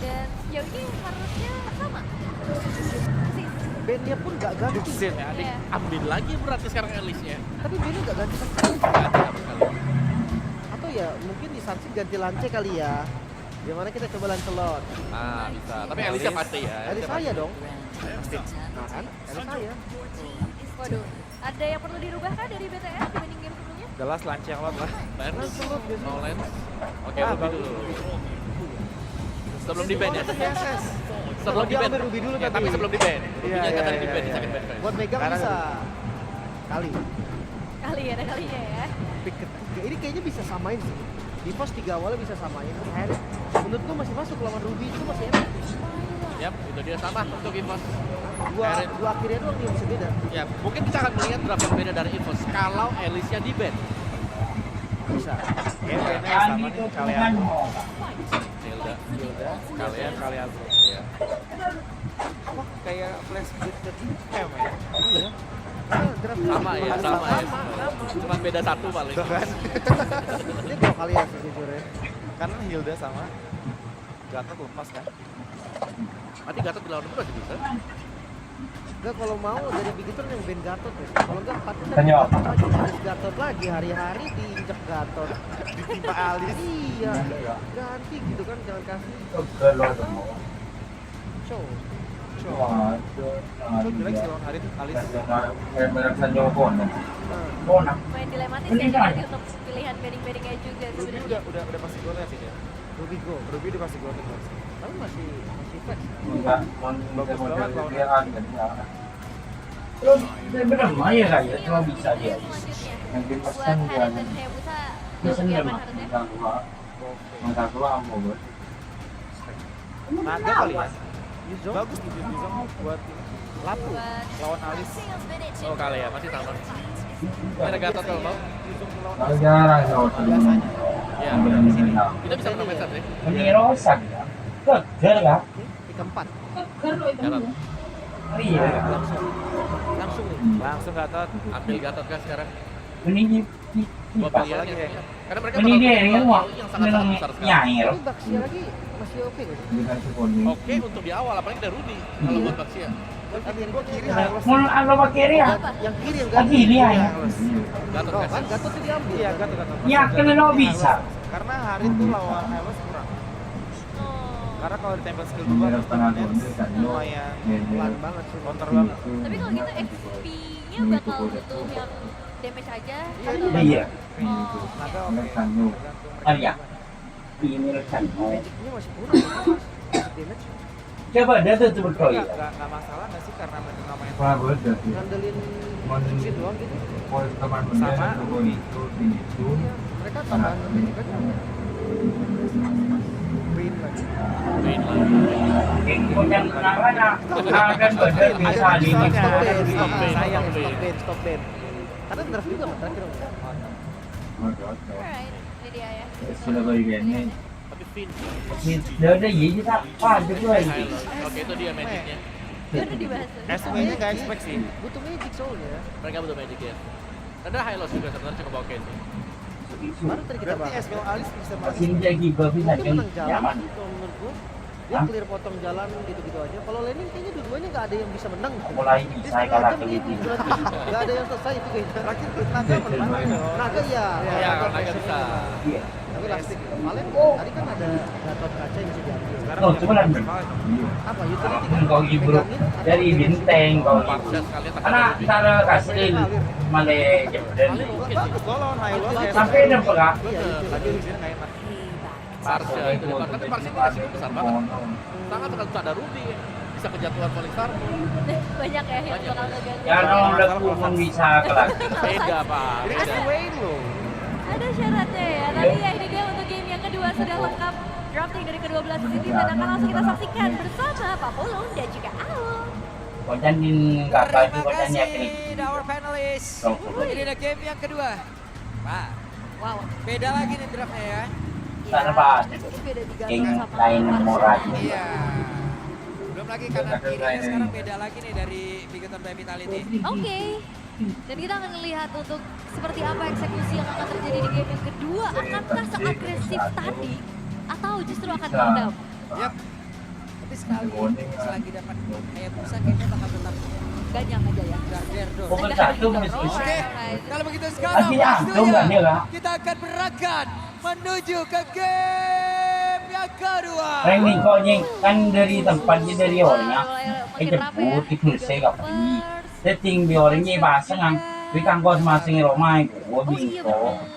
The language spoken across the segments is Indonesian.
Dan sejauh ini harusnya sama. Bandnya pun gak ganti. Duksin ya, adik. Iya. Ambil lagi berarti sekarang Alice-nya. Tapi bandnya gak ganti sama sekali. Nggak ada sama sekali. Atau ya mungkin di Sunset ganti Lance kali ya. Gimana kita coba Lancelot. Nah, bisa. Tapi Alice-nya pasti ya. Dari Alice-nya saya pasti. dong. Nah kan, dari saya. Waduh, ada yang perlu dirubah kah dari BTS dibanding game sebelumnya? Jelas Lance yang lot lah. Lens, Lancelot biasanya. no lens. Oke, Ah, Ruby bagus. dulu. Sebelum di ban ya. Yes. Sebelum di ban. Dia ambil Ruby dulu Ya, tadi. tapi sebelum di ban. Ruby-nya iya, kan tadi di iya, ban di iya. second ban phase. Buat megang Sekarang bisa. Kali. Kali ya, ada kalinya ya. Pick ketiga. Ini kayaknya bisa samain sih. Di pos 3 awalnya bisa samain. Harry. Menurut gua masih masuk lawan Ruby itu masih enak. Yap, itu dia sama untuk Evos. Dua akhirnya doang dia bisa beda. Ya, mungkin kita akan melihat draft yang beda dari Evos kalau Alice-nya di ban. Bisa. Ya, bandnya sama nih kalian. Hilda, Kalian kalian. ya. Wah, kayak flashback ke M ya. Iya. Ah, draft Sama ya, sama ya. Sama. Cuman beda satu paling. Tuh kan. Ini dua kali ya sejujurnya. Karena Hilda sama Gatot lepas kan. Nanti Gatot dilawan terus bisa. Enggak kalau mau dari begitu yang band Gatot ya. Kalau enggak patut Tanya. lagi harus Gatot lagi hari-hari diinjek Gatot. Ditimpa Alice. Iya. Ganti gitu kan jangan kasih show. Itu jelek sih lawan Alice. Nah, Main dilematis ya jadi untuk pilihan bedding-beddingnya juga Ruby sebenarnya. udah pasti golnya sih dia. Ruby go. Ruby udah pasti golnya. Tapi masih flex. Bener ya kayak cuma bisa Kemudian aja. selanjutnya Yang buat dipesan Harry dia. dan Hayabusa Biasanya Jerman mah harusnya. mangga gua ambo bos. Naga kali ya. Yuzo. Bagus gitu Yuzo buat Lapu Buat lawan Alice. Oh kali ya, masih sama. Ada Gatot kalau mau. Yuzo lawan Kalau jarang kalau biasanya. Ya, benar di sini. kita bisa menang match sih. Ini rosak ya. Keger lah. Di keempat. Gatot. Iya. Langsung nih. Langsung Gatot. Ambil Gatot kan sekarang. Ini Buat Pas pilihan lagi ya. ya. Karena mereka ini dia ini bakal wah. yang sangat-sangat besar sekali. Nyair. Tapi Baxia lagi masih oke nggak sih? Dengan sekoni. Oke untuk di awal, apalagi ada Rudy kalau buat Baxia. Tapi Gua kiri ya. Hylos. Mau alo kiri ya? Yang kiri yang Oh ganti. gini ya. Gatot Oh, kan. kan Gatot tuh diambil. Iya, kan? Gatot. Yakin lo bisa. Karena hari itu lawan Hylos kurang. Oh. Karena kalau ditempel skill 2 Ini terus setengah dominance gondel kan. lumayan Pelan banget sih. counter banget. Tapi kalau gitu XP-nya bakal butuh yang damage aja atau Iya. Oh, Naga oke. oke. Tergantung. Tergantung Ah, iya. Ini rekan. Magicnya masih kurang. Damage. Coba dia tuh coba kau ya. Nggak masalah nggak sih karena mereka nggak main Bagus deh. Ngandelin Ngandelin. shit doang gitu. Poin teman Sama. itu ini itu. Iya, mereka tambahan ini kan win lagi. Main lagi. Yang namanya akan badan bisa Ada di stop mix. band, Stop band, sayang stop band. stop band. Karena nerf juga kan terakhir. Alright, ini dia ya. Sudah bagiannya. Tapi Finn. Dia ada iya tak apa juga ini. Hylos. Oke itu dia magicnya. Dia udah dibahas tuh. SW-nya nggak expect sih. Butuh magic soalnya. Mereka butuh magic ya. Ada Hylos juga sebenarnya cukup oke sih. Baru tadi kita Berarti bahas. SW Alice bisa masuk. Sini jadi babi Mungkin saja menang jalan nyaman. sih kalau menurut gua. Dia Hah? clear potong jalan gitu-gitu aja. Kalau laning kayaknya dua-duanya nggak ada yang bisa menang. Mulai Dia bisa setengah kalah jam ke dia ini. berarti nggak ada yang selesai itu kayaknya. Terakhir Naga menang dong. Naga iya. Iya, Naga Naga bisa. Iya. Tapi lastik. Paling tadi kan ada Gatot kaca yang bisa diambil. Sekarang Oh, yang cuma lagi. Apa utility Kan kau ibro dari bintang kau ibro. Paksa sekalian Karena cara kasih male Jordan. bagus loh lawan Hylos. Sampai ada pegak. Iya, itu Lagi di sini nggak enak. Parsha itu depan. Tapi Parsha ini resiko besar banget. Sangat tergantung ada Rudy. Bisa kejatuhan Falling Star. Banyak ya yang Banyak. bakal terganggu. Ya kalau udah pun bisa kelas. Beda pak. Ini Beda. SW loh. Ada syaratnya ya. Tapi ya ini dia untuk game yang kedua sudah lengkap. Drafting dari kedua belah sisi tim dan akan langsung kita saksikan bersama Pak Pulung dan juga Aul. Kocan din kakak itu Terima kocan kasih yakin. our panelists. Ini adalah game yang kedua. Pak, Wow. beda lagi nih draftnya ya. Sana Pak. Beda 3 King sama lain Parsha. murah. Iya. Belum lagi kanan kirinya sekarang beda lagi nih dari Bigoton by Vitality. Oke. Dan kita akan melihat untuk seperti apa eksekusi yang akan terjadi di game yang kedua. Akankah seagresif tadi atau justru akan meredam? Yap. Tapi sekali selagi dapat kayak busa kayaknya bakal tetap Ganyang aja ya. Garderdo. Bukan satu mesti. Oke, kalau begitu sekarang Nanti antum kan dia lah. kita akan berangkat menuju ke game yang kedua. Rank nih kok nyeng kan dari tempatnya dari orangnya. Makin rame ya. Jemput itu saya gak pergi. Setting di orangnya bahasa ngang. Tapi kan kau masing Roma itu, Oh iya bingko. bener.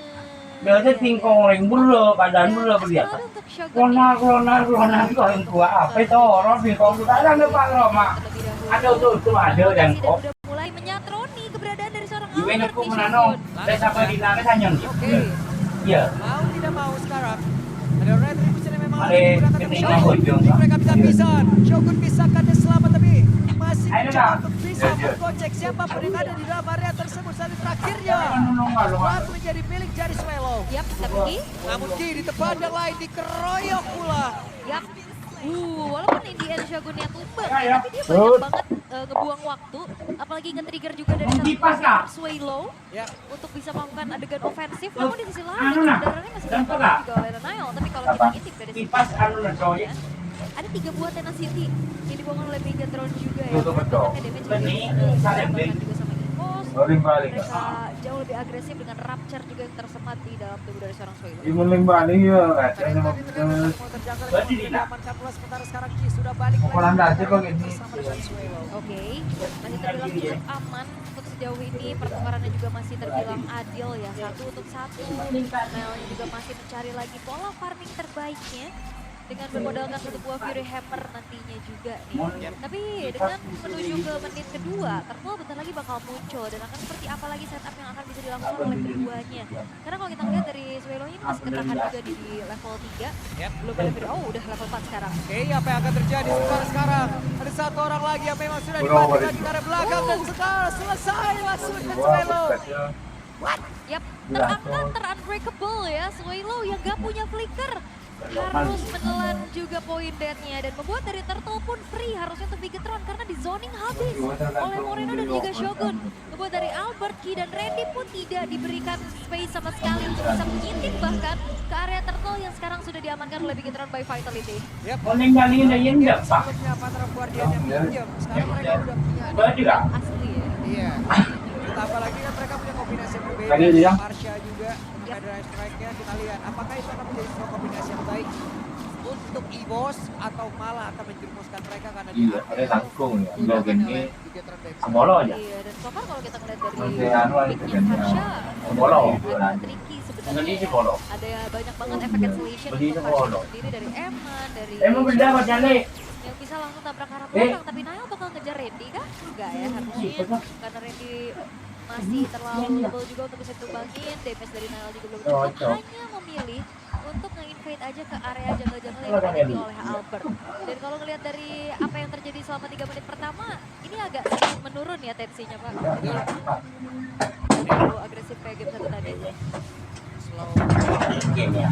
Biasa setting kau orang bulu, keadaan bulu berlihat. Untuk Shogun Kelona kau yang tua apa itu orang bingko kita ada depan Roma. terlebih dahulu. Ada tuh ada dan Dan kok. udah mulai menyatroni keberadaan dari seorang Iwen Albert aku di menano. Shogun. Saya sampai di nane tanya nih. Oke, Iya. mau tidak mau sekarang ada retribution yang memang Ada harus digunakan ketinggalan untuk Shogun. hujung, Ini Pak. mereka bisa pisah. Shogun pisahkan dia selamat tapi masih Ayo, mencoba Kak. untuk bisa Iya, iya. menggocek siapapun yang ada di dalam area tersebut saat terakhirnya. Kuat menjadi milik Jari Swallow. Yap, tapi Namun Ki di tempat yang lain dikeroyok pula. yap. Walaupun Indian Shogunnya tumbang, Ya, ya. tapi dia banyak banget ngebuang waktu, apalagi nge-trigger juga dari satu Kipas, Kak. Swallow Ya, untuk bisa melakukan adegan ofensif. Namun di sisi lain, Anu, nah. kendaranya masih Dan dilakukan Kak. juga oleh Nile. Tapi kalau kita Apa? ngintip dari sisi Kipas anu lah soalnya. ada 3 buah tenacity yang dibangun oleh Megatron juga ya. Betul, betul. Bahkan damage Benih, juga saya ditambahkan beli. juga sama Impos. Balik balik. Mereka jauh lebih agresif dengan Rapture juga yang tersemat di dalam tubuh dari seorang Swallow. Imuning balik ya, tadi tadi ternyata mau terjangkau Berarti sudah tidak. diamankan pula sementara sekarang Ki sudah balik Ukuran dasi kok gini. bersama dengan Swallow. Oke, masih terbilang cukup aman untuk sejauh ini. Pertukarannya juga masih terbilang adil ya, 1 untuk 1. Nile juga masih mencari lagi pola farming terbaiknya dengan bermodalkan satu buah Fury Hammer nantinya juga nih. Tapi dengan menuju ke menit kedua, Turtle bentar lagi bakal muncul dan akan seperti apa lagi setup yang akan bisa dilakukan oleh keduanya. Karena kalau kita lihat dari Swallow ini masih ketahan juga di level 3. Yap. Belum ada Fury, oh udah level 4 sekarang. Oke, apa yang akan terjadi sekarang? Ada satu orang lagi yang memang sudah dimatikan di arah belakang dan sekarang selesai langsung dengan Swallow. Yap, terangkat ter-unbreakable ya. Swallow yang gak punya flicker harus menelan juga poin deadnya dan membuat dari Turtle pun free harusnya untuk Bigetron karena di zoning habis oleh Moreno dan juga Shogun. Membuat dari Albert, Ki dan Randy pun tidak diberikan space sama sekali untuk bisa mengintip bahkan ke area Turtle yang sekarang sudah diamankan oleh Bigetron by Vitality. Yap. Muning balik udah yen enggak, Pak? Sebelumnya Panther Guardian yang pinjam, sekarang mereka udah punya. Berarti enggak? Asli ya. Iya. Ditambah lagi kan mereka punya kombinasi yang berbeda. Tadi dia. Marsha juga dengan drive strike-nya kita lihat apakah itu akan menjadi sebuah kombinasi yang baik untuk EVOS atau malah akan menjerumuskan mereka karena Iya, ada tanggung ya. Logan ini Bigetron Baby. sebolo aja. Iya, dan so far kalau kita ngeliat dari Oke, anu lah itu picknya kan, Harsha, sebolo. agak tricky sebenarnya. Beli ya. sebolo. Ada banyak banget efek cancellation Beli untuk sebolo. Harsha sendiri dari Eman, dari Emang beda Pak Jale? yang bisa langsung tabrak arah Eh. belakang. Tapi Nile bakal ngejar Randy kah? Enggak ya harusnya, karena Randy masih terlalu level juga untuk bisa ditumbangin. Damage dari Nile juga belum cukup, Cocok. hanya memilih untuk nge-invade aja ke area jungle-jungle yang dimiliki oleh Albert. Dan kalau ngelihat dari apa yang terjadi selama 3 menit pertama, ini agak sedikit menurun ya tensinya Pak. Terlalu agresif kayak game 1 tadi. Slow. Game ya.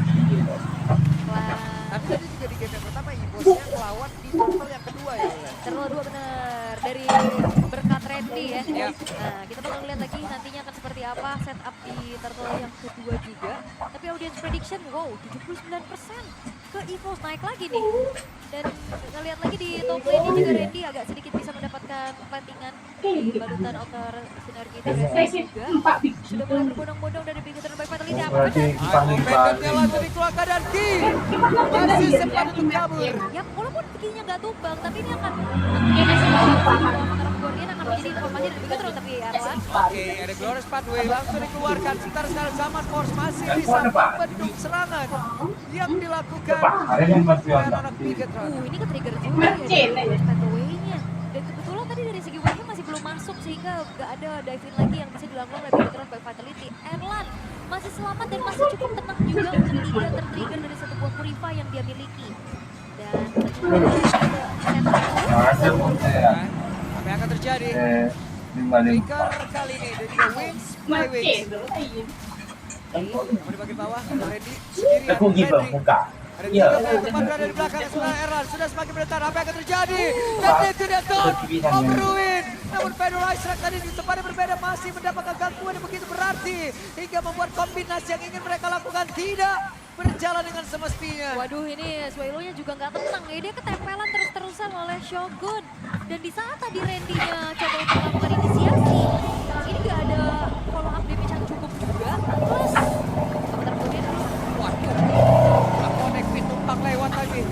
Wah, Tapi tadi juga di game yang pertama EVOS-nya melawan di turtle yang kedua ya. Ulan? terlalu 2 bener dari berkat Randy ya. Iya. Nah, kita bakal lihat lagi nantinya akan seperti apa setup di turtle yang kedua juga. Tapi audience prediction, wow 79% ke EVOS naik lagi nih. Dan kita lihat lagi di top lane juga Randy agak sedikit bisa mendapatkan plantingan di balutan outer sinergi Teresa juga. Sudah mulai berbondong-bondong dari Bigetron by Fatality. Apa Berarti benar? dipanggil Banditnya balik. langsung dikeluarkan dan Ki masih sempat untuk kabur. Ya, walaupun pikinya nggak tumbang, tapi ini akan Guardian akan menjadi informasi dari Bigetron. Tapi Arlan, Oke, ada Glorious Pathway langsung dikeluarkan. Sementara sekarang Zaman Force masih Dan bisa Force depan. membendung serangan yang dilakukan Depan, ada yang masih oleh ada. anak Bigetron. ini ke-trigger juga ya dari pathway-nya. Dan kebetulan tadi dari segi wave masih belum masuk sehingga nggak ada dive-in lagi yang bisa dilakukan oleh Bigetron by Vitality. Erlan masih selamat dan masih cukup tenang juga untuk tidak ter-trigger dari satu buah Purify yang dia miliki. Dan Ada mungkin ya. Apa yang akan terjadi? Dibalik. Trigger kali ini dan juga Wings by Wings. Namun di bagian bawah ada Randy sendirian. Aku gitu Randy. buka. Ada Iya. tiga yang tepat berada di belakang sebelah Erlan sudah semakin mendekat. Apa yang akan terjadi? Dan itu dia Don Overruin. Namun Federal Strike tadi di tempat yang berbeda masih mendapatkan gangguan yang begitu berarti hingga membuat kombinasi yang ingin mereka lakukan tidak berjalan dengan semestinya. waduh, ini Swallow-nya juga nggak tenang ya, dia ketempelan terus-terusan dilakukan oleh Shogun. Dan di saat tadi Randy-nya coba untuk melakukan inisiasi, ini gak ada follow up damage yang cukup juga. Plus, sebentar kemudian Waduh, connect pin numpang lewat lagi.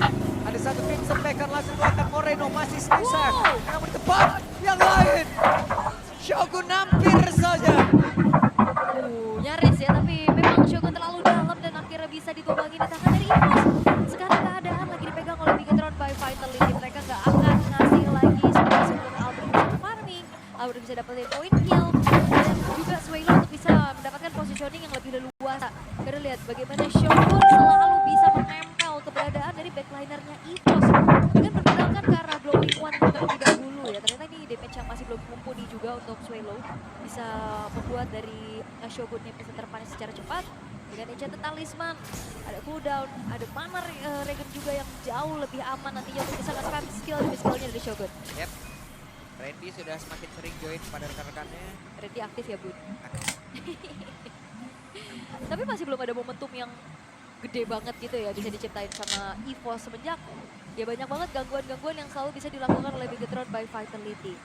Ada satu Crimson Baker langsung keluarkan Moreno, masih Slisher. Namun di depan yang lain. Shogun hampir saja. Nyaris ya, tapi memang Shogun terlalu dalam dan akhirnya bisa ditumbangi di tangan dari EVOS. Sekarang keadaan lagi dipegang oleh Bigetron by Vitality. Mereka nggak akan ngasih lagi space untuk Albert bisa farming, Albert bisa dapetin point kill, dan juga Swaylo untuk bisa mendapatkan positioning yang lebih leluasa. Karena lihat bagaimana Shogun selalu bisa menempel keberadaan dari backlinernya EVOS dengan berpindahkan ke arah glowing one terlebih dahulu ya. Ternyata ini damage yang masih belum mumpuni juga untuk Swaylo, bisa membuat dari Shogunnya bisa terpanis secara cepat dengan enchanted talisman, ada cooldown, ada mana regen juga yang jauh lebih aman nantinya untuk bisa nge-spam skill demi skillnya dari Shogun. Yep. Randy sudah semakin sering join pada rekan-rekannya. Randy aktif ya bun. Tapi masih belum ada momentum yang gede banget gitu ya bisa diciptain sama EVOS semenjak ya banyak banget gangguan-gangguan yang selalu bisa dilakukan oleh Bigetron by Vitality.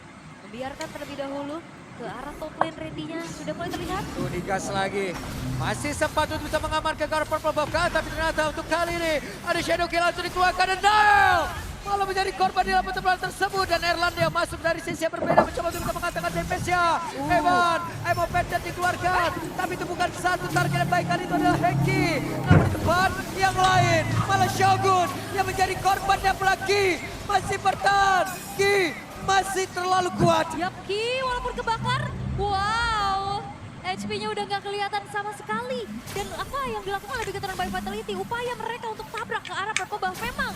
Membiarkan terlebih dahulu ke arah top lane Randy-nya sudah mulai terlihat. Tuh digas lagi. Masih sempat untuk bisa mengamankan ke arah purple buff kan, tapi ternyata untuk kali ini ada shadow kill langsung dikeluarkan dan Nile malah menjadi korban di dalam pertempuran tersebut dan Erlandia masuk dari sisi yang berbeda mencoba untuk bisa mengatakan damage-nya. Evan, Emo Pendant dikeluarkan, tapi itu bukan satu target yang baik kali itu adalah Heki. Namun di depan yang lain malah Shogun yang menjadi korbannya lagi masih bertahan. Ki masih terlalu kuat. Yap Ki walaupun kebakar, wow. HP-nya udah nggak kelihatan sama sekali. Dan apa yang dilakukan oleh Bigetron by Vitality? Upaya mereka untuk tabrak ke arah purple buff memang.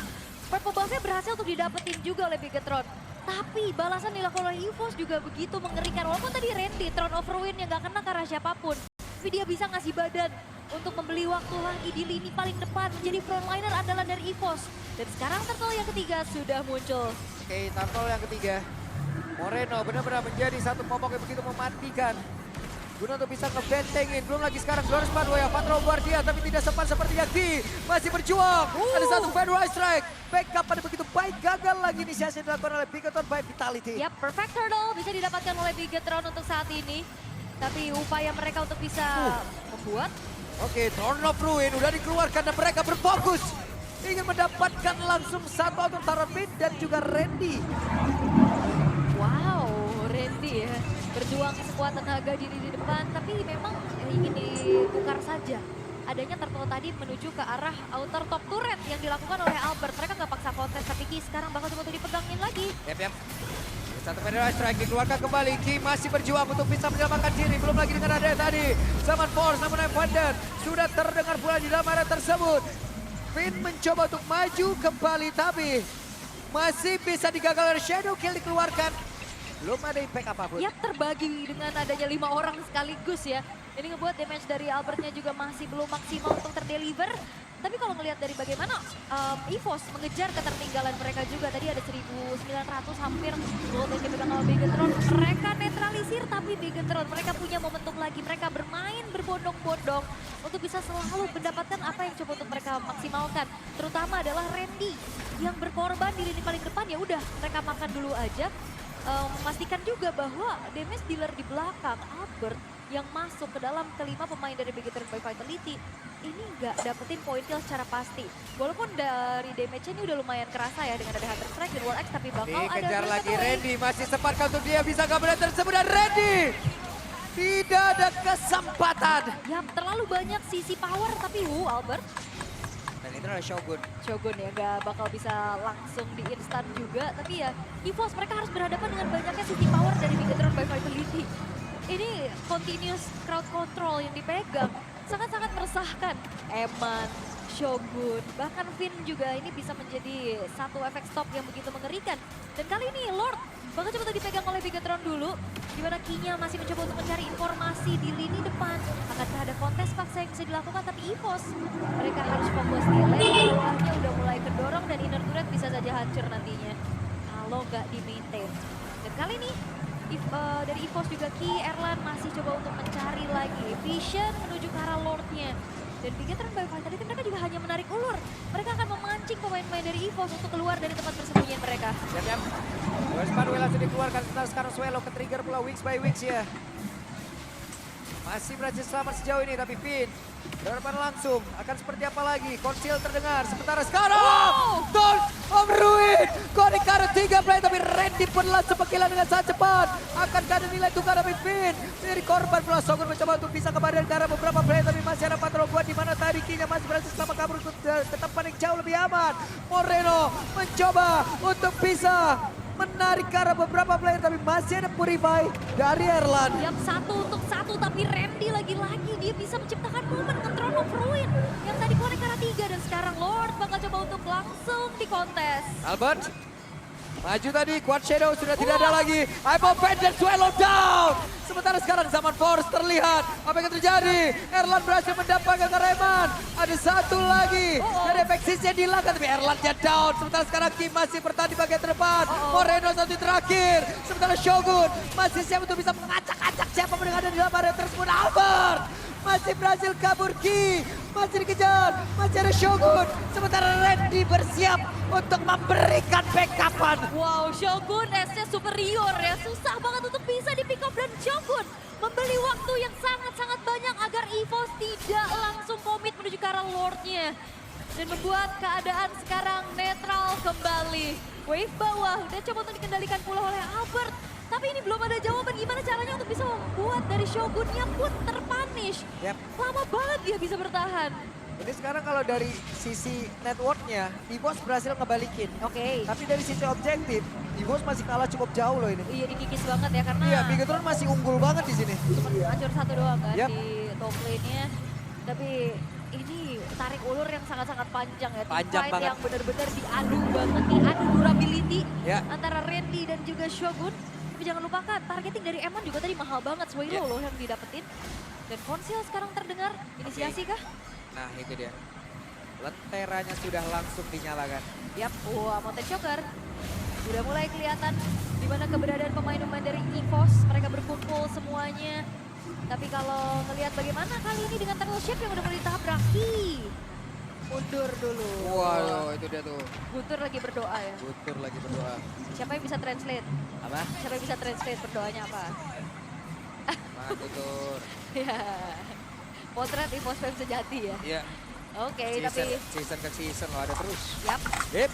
Purple buff-nya berhasil untuk didapetin juga oleh Bigetron. Tapi balasan dilakukan oleh EVOS juga begitu mengerikan. Walaupun tadi Randy, Throne of Ruin yang gak kena ke arah siapapun. Tapi dia bisa ngasih badan untuk membeli waktu lagi di lini paling depan. Menjadi frontliner andalan dari EVOS. Dan sekarang turtle yang ketiga sudah muncul. Oke, turtle yang ketiga. Moreno benar-benar menjadi satu momok yang begitu mematikan. Guna untuk bisa ngebentengin, belum lagi sekarang Glorious Padway, Patro Guardia, tapi tidak sempat seperti Yaki. Masih berjuang, ada satu Federal Strike. Backup pada begitu baik, gagal lagi inisiasi yang dilakukan oleh Bigetron by Vitality. Yap, perfect turtle bisa didapatkan oleh Bigetron untuk saat ini. Tapi upaya mereka untuk bisa membuat. Oke, Throne of Ruin udah dikeluarkan dan mereka berfokus. Ingin mendapatkan langsung satu antara Mid dan juga Randy. Wow, Randy ya. Berjuang sekuat tenaga di depan, tapi memang ingin ditukar saja. Adanya turtle tadi menuju ke arah outer top turret yang dilakukan oleh Albert. Mereka nggak paksa contest, tapi Ki sekarang bakal coba untuk dipegangin lagi. Yap. Satu Federal Strike dikeluarkan kembali. Ki masih berjuang untuk bisa menyelamatkan diri. Belum lagi dengan adanya tadi Summon Force, namun Evander sudah terdengar pula di dalam area tersebut. Finn mencoba untuk maju kembali, tapi masih bisa digagal oleh Shadow Kill dikeluarkan. Belum ada impact apapun. Ya terbagi dengan adanya 5 orang sekaligus ya. Ini ngebuat damage dari Albertnya juga masih belum maksimal untuk terdeliver. Tapi kalau ngelihat dari bagaimana EVOS mengejar ketertinggalan mereka juga. Tadi ada 1.900 hampir gold yang dipegang sama Bigetron. Mereka netralisir tapi Bigetron mereka punya momentum lagi. Mereka bermain berbondong-bondong untuk bisa selalu mendapatkan apa yang coba untuk mereka maksimalkan. Terutama adalah Randy yang berkorban di lini paling depan. Ya udah mereka makan dulu aja. Memastikan juga bahwa damage dealer di belakang Albert yang masuk ke dalam kelima pemain dari Bigetron by Vitality ini nggak dapetin poin kill secara pasti. Walaupun dari damage-nya ini udah lumayan kerasa ya dengan ada Hunter Strike dan Wall X, tapi bakal ada dikejar lagi breakaway. Randy, masih sempat untuk dia bisa kabur tersebut dan Randy tidak ada kesempatan. Ya terlalu banyak sisi power tapi Albert. Dan itu adalah Shogun ya nggak bakal bisa langsung di instan juga, tapi ya EVOS mereka harus berhadapan dengan banyaknya sisi power dari Bigetron by Vitality. Ini continuous crowd control yang dipegang sangat-sangat meresahkan. Eman, Shogun, bahkan Finn juga ini bisa menjadi satu efek stop yang begitu mengerikan. Dan kali ini Lord bakal coba dipegang oleh Bigetron dulu, di mana Kinya masih mencoba untuk mencari informasi di lini depan. Akankah ada kontes paksa yang bisa dilakukan, tapi EVOS mereka harus fokus di lane bawahnya udah mulai kedorong dan inner turret bisa saja hancur nantinya kalau nggak di maintain. Dan kali ini dari EVOS juga Ki, Erlan masih coba untuk mencari lagi Vision menuju ke arah Lordnya. Dan Bigetron by Vitality mereka juga hanya menarik ulur. Mereka akan memancing pemain-pemain dari EVOS untuk keluar dari tempat persembunyian mereka. Siap. Spadwell langsung dikeluarkan sekarang Swelo ke trigger pula Wings by Wings ya. Masih berhasil selamat sejauh ini tapi Finn berhadapan langsung akan seperti apa lagi? Konsil terdengar sementara sekarang Don Om Ruin Korikaro 3 play tapi Randy pun langsung pengkilan dengan sangat cepat. Akankah ada nilai tukar tapi Finn menjadi korban pula. Shogun mencoba untuk bisa kembali ke arah beberapa play tapi masih ada patrol kuat di mana tadi King masih berhasil selamat kabur ke tempat yang jauh lebih aman. Moreno mencoba untuk bisa menarik ke arah beberapa player tapi masih ada Purify dari Erlan. Yap, 1 untuk 1 tapi Randy lagi-lagi dia bisa menciptakan momen dengan Throne of Ruin yang tadi konek ke arah 3 dan sekarang Lord bakal coba untuk langsung di kontes. Albert maju tadi, Quad Shadow sudah tidak ada lagi. Ivo Pen dan Swallow down. Sementara sekarang Zaman Force terlihat. Apa yang terjadi? Erlan berhasil mendapatkan Reman. Ada satu lagi. Dari efeksisnya dihilangkan tapi Erlannya down. Sementara sekarang Kim masih bertahan di bagian terdepan. Moreno satu terakhir. Sementara Shogun masih siap untuk bisa mengacak-acak siapa yang ada di dalam area tersebut. Albert masih berhasil kabur Ki. Masih dikejar, masih ada Shogun. Sementara Randy bersiap untuk memberikan backupan. Wow, Shogun S-nya superior ya. Susah banget untuk bisa di pick up dan Shogun membeli waktu yang sangat-sangat banyak agar EVOS tidak langsung komit menuju ke arah Lordnya. Dan membuat keadaan sekarang netral kembali. Wave bawah udah coba untuk dikendalikan pula oleh Albert. Tapi ini belum ada jawaban gimana caranya untuk bisa membuat dari Shogunnya pun terpunish. Yep. Lama banget dia bisa bertahan. Ini sekarang kalau dari sisi networknya, EVOS berhasil ngebalikin. Oke. Tapi dari sisi objektif, EVOS masih kalah cukup jauh loh ini. Iya dikikis banget ya karena Iya, Bigetron masih unggul banget di sini. cuma hancur 1 doang kan Yap. di top lane-nya. Tapi ini tarik ulur yang sangat-sangat panjang ya. Panjang Teamfight banget. yang benar-benar diadu banget, diadu durability Ya. antara Randy dan juga Shogun. Tapi jangan lupakan targeting dari Eman juga tadi mahal banget. Swalo Ya. loh yang didapetin. Dan Konsil sekarang terdengar. Inisiasi kah? Nah itu dia. Lenteranya sudah langsung dinyalakan. Yap, wah Mountain Shocker. Udah mulai kelihatan di mana keberadaan pemain-pemain dari EVOS. Mereka berkumpul semuanya. Tapi kalau ngelihat bagaimana kali ini dengan Turtle Ship yang udah mulai ditabrak. Mundur dulu. Waduh itu dia tuh. Guntur lagi berdoa ya. Guntur lagi berdoa. Siapa yang bisa translate? Apa? Siapa yang bisa translate berdoanya apa? Semangat Guntur. Ya. Potret EVOS fans sejati ya. Iya. Oke, tapi Season ke season lo ada terus. yap. Hip.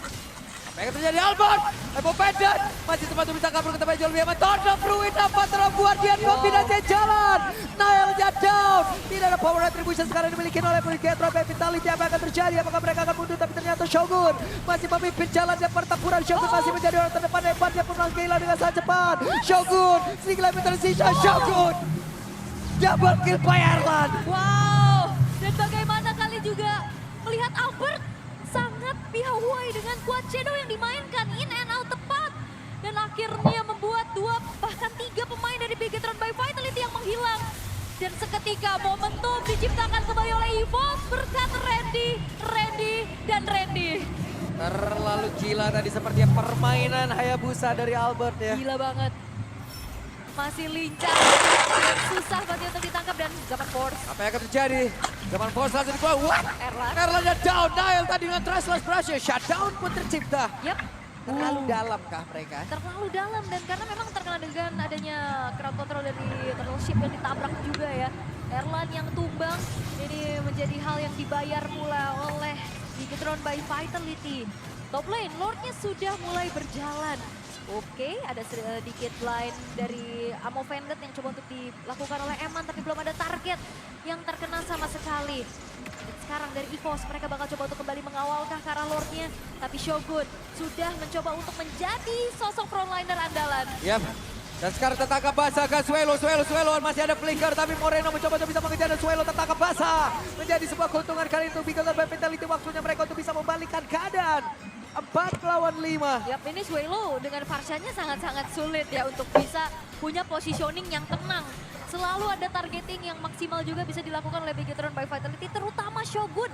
Apa yang terjadi Albert? Evo Pendant. Masih sempat bisa kabur ke tempat jauh lebih aman. Tondok Ruin dapat terang Guardian. Kombinasi jalan. Nailnya down. Tidak ada power retribution sekarang dimiliki oleh Bigetron by Vitality. Apa yang akan terjadi? Apakah mereka akan mundur? Tapi ternyata Shogun masih memimpin jalannya pertempuran. Shogun masih menjadi orang terdepan. Hebatnya pun kehilangan dengan sangat cepat. Shogun. Sedikit lebih tersisa. Shogun. Double kill by Erlan. Wow, dan bagaimana kali juga melihat Albert sangat piawai dengan Quad Shadow yang dimainkan in and out tepat. Dan akhirnya membuat 2 bahkan 3 pemain dari Bigetron by Vitality yang menghilang. Dan seketika momentum diciptakan kembali oleh EVOS berkat Randy, dan Randy. Terlalu gila tadi sepertinya permainan Hayabusa dari Albert ya. Gila banget. Masih lincah dan susah banget untuk ditangkap dan Zaman Force. Apa yang akan terjadi? Zaman Force langsung dikeluar. What? Erlan. Erlannya down. Nail tadi dengan Trashless Brush. Shutdown pun tercipta. Yap. Terlalu dalam kah mereka? Terlalu dalam dan karena memang terkena dengan adanya crowd control dari Turtle Ship yang ditabrak juga ya. Erlan yang tumbang ini menjadi hal yang dibayar pula oleh Bigetron by Vitality. Top lane, Lordnya sudah mulai berjalan. Oke, ada sedikit line dari Ammo Vanded yang coba untuk dilakukan oleh Eman tapi belum ada target yang terkena sama sekali. Dan sekarang dari EVOS mereka bakal coba untuk kembali mengawalkah ke arah Lordnya. Tapi Shogun sudah mencoba untuk menjadi sosok frontliner andalan. Yap. Dan sekarang tertangkap basah kan Swelo masih ada flicker tapi Moreno mencoba untuk bisa mengejar dan Swelo tertangkap basah. Menjadi sebuah keuntungan kali itu Bigetron by Vitality waktunya mereka untuk bisa membalikkan keadaan. 4 lawan 5. Yap, ini Swelo dengan Varsha-nya sangat-sangat sulit ya untuk bisa punya positioning yang tenang. Selalu ada targeting yang maksimal juga bisa dilakukan oleh Bigetron by Vitality, terutama Shogun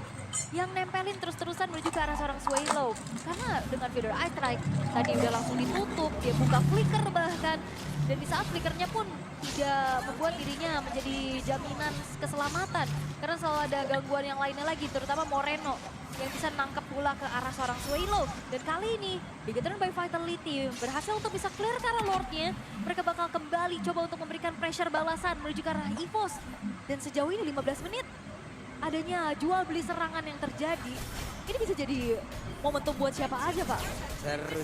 yang nempelin terus-terusan menuju ke arah seorang Swelo. Karena dengan Feather Eye Strike tadi udah langsung ditutup, dia buka flicker bahkan. Dan di saat flickernya pun tidak membuat dirinya menjadi jaminan keselamatan. Karena selalu ada gangguan yang lainnya lagi, terutama Moreno yang bisa nangkep bola ke arah seorang Suelo. Dan kali ini, Bigetron by Vitality berhasil untuk bisa clear ke arah Lordnya. Mereka bakal kembali coba untuk memberikan pressure balasan menuju ke arah EVOS. Dan sejauh ini 15 menit, adanya jual beli serangan yang terjadi. Ini bisa jadi momentum buat siapa aja, Pak. Seru.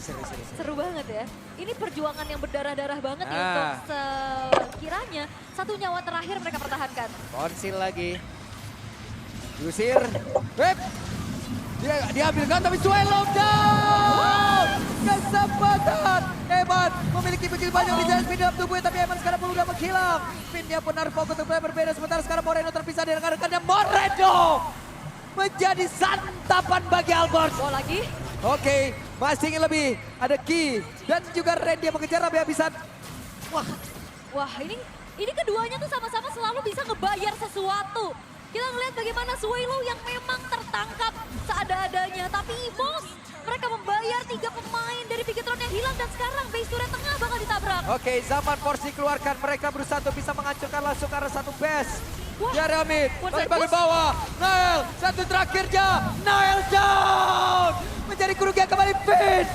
Seru banget ya. Ini perjuangan yang berdarah-darah banget nih untuk sekiranya satu nyawa terakhir mereka pertahankan. Konsil lagi. Diusir. Web. Dia diambilkan tapi Suelo down. Kesempatan. Eman memiliki begitu banyak di jalan pindah tubuhnya tapi Eman sekarang pun udah menghilang. Pinnya pun Narvok untuk berbeda sementara sekarang Moreno terpisah dari rekan-rekannya. Moreno menjadi santapan bagi Albert. Oh lagi. Oke, masih ingin lebih. Ada Ki dan juga Randy yang mengejar habis-habisan. Wah ini keduanya tuh sama-sama selalu bisa ngebayar sesuatu. Kita ngeliat bagaimana Suelo yang memang tertangkap seada-adanya. Tapi EVOS, mereka membayar 3 pemain dari Bigetron yang hilang. Dan sekarang base turret tengah bakal ditabrak. Oke, zaman porsi keluarkan. Mereka berusaha untuk bisa menghancurkan langsung ke arah satu base. Wah, Jeremy, one balik side push. bawah. Nael, satu terakhirnya. Nael down. Menjadi kerugian kembali Finn.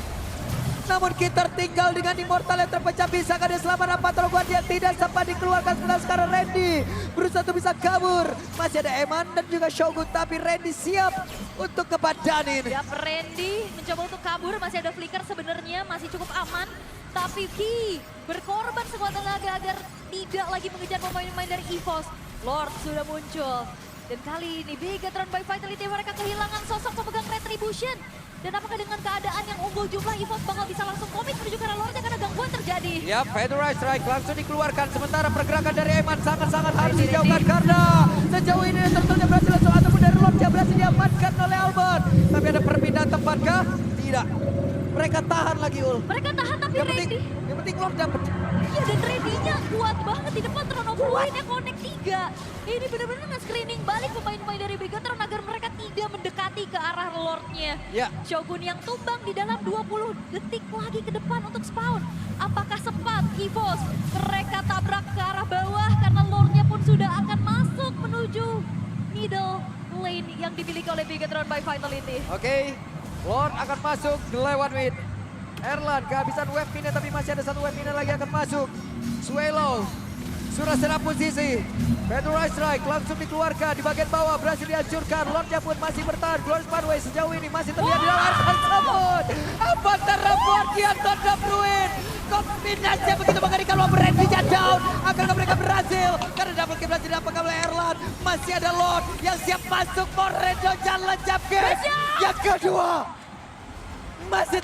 Namun kita tinggal dengan Immortal yang terpecah. Bisakah dia selamat? Apa Troguan dia tidak sempat dikeluarkan. Sekarang Randy berusaha untuk bisa kabur. Masih ada Eman dan juga Shogun. Tapi Randy siap untuk kepadanin. Ya Randy mencoba untuk kabur, masih ada flicker sebenarnya, masih cukup aman. Tapi Ki berkorban sekuat tenaga agar tidak lagi mengejar pemain-pemain dari EVOS. Lord sudah muncul. Dan kali ini Bigetron by Vitality mereka kehilangan sosok pemegang Retribution. Dan apakah dengan keadaan yang unggul jumlah EVOS bakal bisa langsung komit menuju ke arah Lordnya karena gangguan terjadi. Ya, Federal Strike langsung dikeluarkan. Sementara pergerakan dari Eman sangat-sangat harus dijauhkan karena sejauh ini turtle berhasil langsung ataupun dari Lordnya berhasil diamankan oleh Albert. Tapi ada perpindahan tempat kah? Tidak. Mereka tahan lagi Ul. Mereka tahan tapi Randy. Yang penting Lord dapat. Iya dan Randy-nya kuat banget di depan Throne of Ruin-nya connect 3. Ini benar-benar nge-screening balik pemain-pemain dari Bigetron agar mereka tidak mendekati ke arah Lordnya. Ya. Shogun yang tumbang di dalam 20 detik lagi ke depan untuk spawn. Apakah sempat EVOS mereka tabrak ke arah bawah karena Lordnya pun sudah akan masuk menuju middle lane yang dimiliki oleh Bigetron by Vitality. Oke. Lord akan masuk lewat mid. Erlan kehabisan wave mini tapi masih ada satu wave mini lagi akan masuk. Suelo sudah serap posisi. Federal Strike langsung dikeluarkan di bagian bawah berhasil dihancurkan. Lordnya pun masih bertahan. Glorious Pathway sejauh ini masih terlihat di dalam air tersebut. Apa terbuat di Anton Ruin? Kombinasi yang begitu mengerikan loh Randy down. Akankah mereka berhasil? Karena double kill berhasil didapatkan oleh Erlan. Masih ada Lord yang siap masuk. Moreno jalan jab. Yang kedua masih